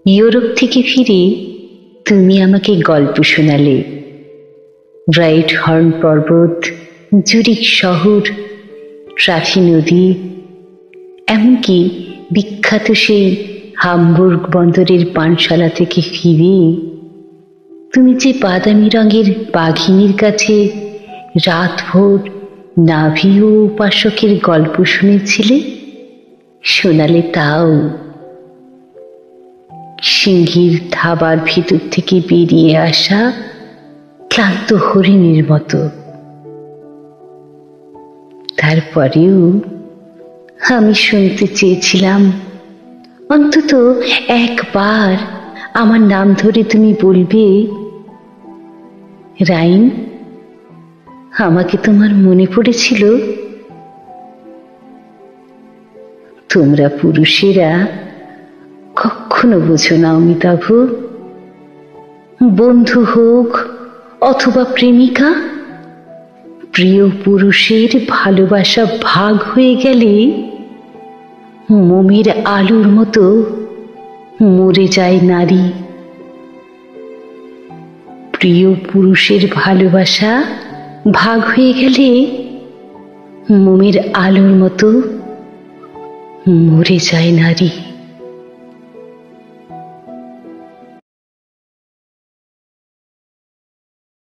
Europe থেকে ফিরে তুমি আমাকে গল্প শোনালে। ব্রাইট হর্ন পর্বত, জুরিক শহর, ট্রাফি নদী, এমনকি বিখ্যাত সেই হামবুর্গ বন্দরের পানশালা থেকে ফিরে তুমি যে বাদামি রঙের বাঘিনীর কাছে রাতভর নাভি ও উপাসকের গল্প শুনেছিলে, শোনালে তাও। সিংহীর থাবার ভিতর থেকে বেরিয়ে আসা ক্লান্ত হরিণের মতো। তারপরেও আমি শুনতে চেয়েছিলাম অন্তত একবার আমার নাম ধরে তুমি বলবে, রাইন, আমাকে তোমার মনে পড়েছিল। তোমরা পুরুষেরা কখনো বোঝো না অমিতাভ। বন্ধু হোক অথবা প্রেমিকা, প্রিয় পুরুষের ভালোবাসা ভাগ হয়ে গেলে মোমের আলোর মতো মরে যায় নারী। প্রিয় পুরুষের ভালোবাসা ভাগ হয়ে গেলে মোমের আলোর মতো মরে যায় নারী।